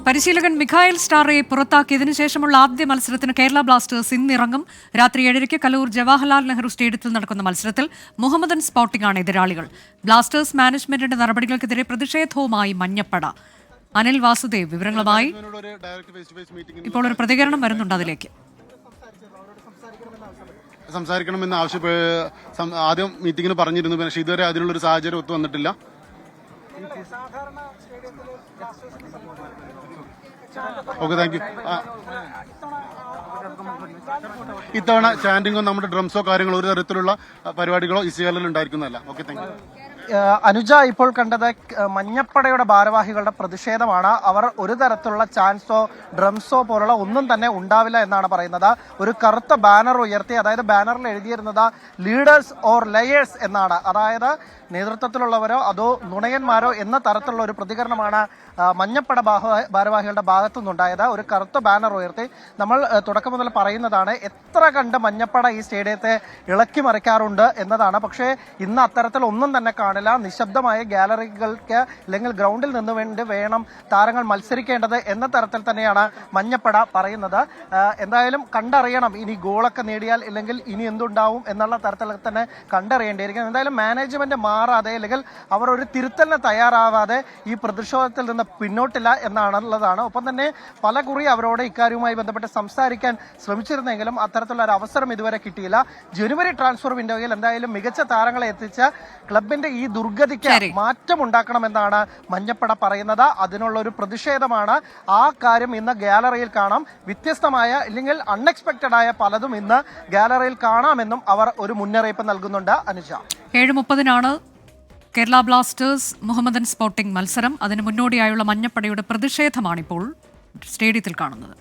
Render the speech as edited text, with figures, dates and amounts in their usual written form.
പരിശീലകൻ മിഖായൽ സ്റ്റാറയെ പുറത്താക്കിയതിനു ശേഷമുള്ള ആദ്യ മത്സരത്തിന് കേരള ബ്ലാസ്റ്റേഴ്സ് ഇന്നിറങ്ങും. രാത്രി 7:30 കലൂർ ജവഹർലാൽ നെഹ്റു സ്റ്റേഡിയത്തിൽ നടക്കുന്ന മത്സരത്തിൽ മുഹമ്മദൻ സ്പോർട്ടിംഗാണ് എതിരാളികൾ. ബ്ലാസ്റ്റേഴ്സ് മാനേജ്മെന്റിന്റെ നടപടികൾക്കെതിരെ പ്രതിഷേധവുമായി മഞ്ഞപ്പട. അനിൽ വാസുദേവ് വിവരങ്ങളുമായി. ഇപ്പോൾ ഒരു പ്രതികരണം വരുന്നുണ്ട്, അതിലേക്ക് സംസാരിക്കണമെന്ന് ആദ്യം മീറ്റിംഗിന് പറഞ്ഞിരുന്നു. പക്ഷേ ഇതുവരെ അതിനുള്ളൊരു സാഹചര്യം ഒത്തു വന്നിട്ടില്ല. Okay, thank you. ഇത്തവണ ചാൻഡിങ്ങോ നമ്മുടെ ഡ്രംസോ കാര്യങ്ങളോ ഒരു തരത്തിലുള്ള പരിപാടികളോ ഇസിഎല്ലിൽ ഉണ്ടായിരിക്കുന്നതല്ല. Okay, thank you. അനുജ ഇപ്പോൾ കണ്ടത് മഞ്ഞപ്പടയുടെ ഭാരവാഹികളുടെ പ്രതിഷേധമാണ്. അവർ ഒരു തരത്തിലുള്ള ചാൻസോ ഡ്രംസോ പോലുള്ള ഒന്നും തന്നെ ഉണ്ടാവില്ല എന്നാണ് പറയുന്നത്. ഒരു കറുത്ത ബാനർ ഉയർത്തി, അതായത് ബാനറിൽ എഴുതിയിരുന്നത് ലീഡേഴ്സ് ഓർ ലയേഴ്സ് എന്നാണ്. അതായത് നേതൃത്വത്തിലുള്ളവരോ അതോ നുണയന്മാരോ എന്ന തരത്തിലുള്ള ഒരു പ്രതികരണമാണ് മഞ്ഞപ്പട ഭാരവാഹികളുടെ ഭാഗത്തുനിന്നുണ്ടായത്. ഒരു കറുത്ത ബാനർ ഉയർത്തി നമ്മൾ തുടക്കം മുതൽ പറയുന്നതാണ്, എത്ര കണ്ട് മഞ്ഞപ്പട ഈ സ്റ്റേഡിയത്തെ ഇളക്കി മറിക്കാറുണ്ട് എന്നതാണ്. പക്ഷേ ഇന്ന് അത്തരത്തിൽ ഒന്നും തന്നെ കാണില്ല. നിശബ്ദമായ ഗാലറികൾക്ക് അല്ലെങ്കിൽ ഗ്രൗണ്ടിൽ നിന്ന് വേണം താരങ്ങൾ മത്സരിക്കേണ്ടത് എന്ന തരത്തിൽ തന്നെയാണ് മഞ്ഞപ്പട പറയുന്നത്. എന്തായാലും കണ്ടറിയണം, ഇനി ഗോളൊക്കെ നേടിയാൽ ഇല്ലെങ്കിൽ ഇനി എന്തുണ്ടാവും എന്നുള്ള തരത്തിൽ തന്നെ കണ്ടറിയേണ്ടിയിരിക്കും. എന്തായാലും മാനേജ്മെന്റ് മാറാതെ അല്ലെങ്കിൽ അവർ ഒരു തിരുത്തലിന് തയ്യാറാവാതെ ഈ പ്രതിഷേധത്തിൽ നിന്ന് പിന്നോട്ടില്ല എന്നാണുള്ളതാണ്. ഒപ്പം തന്നെ പല കുറി അവരോട് ഇക്കാര്യവുമായി ബന്ധപ്പെട്ട് സംസാരിക്കാൻ ശ്രമിച്ചിരുന്നെങ്കിലും അത്തരത്തിലുള്ള ഒരു അവസരം ഇതുവരെ കിട്ടിയില്ല. ജനുവരി ട്രാൻസ്ഫർ വിൻഡോയിൽ എന്തായാലും മികച്ച താരങ്ങളെ എത്തിച്ച് ക്ലബിന്റെ ഈ ദുർഗതിക്ക് മാറ്റമുണ്ടാക്കണമെന്നാണ് മഞ്ഞപ്പട പറയുന്നത്. അതിനുള്ള ഒരു പ്രതിഷേധമാണ്. ആ കാര്യം ഇന്ന് ഗാലറിയിൽ കാണാം. വ്യത്യസ്തമായ അല്ലെങ്കിൽ അൺഎക്സ്പെക്ടഡ് ആയ പലതും ഇന്ന് ഗാലറിയിൽ കാണാമെന്നും അവർ ഒരു മുന്നറിയിപ്പ് നൽകുന്നുണ്ട്. അനുജ, 7:30 കേരള ബ്ലാസ്റ്റേഴ്സ് മുഹമ്മദൻ സ്പോർട്ടിംഗ് മത്സരം. അതിന് മുന്നോടിയായുള്ള മഞ്ഞപ്പടയുടെ പ്രതിഷേധമാണിപ്പോൾ സ്റ്റേഡിയത്തിൽ കാണുന്നത്.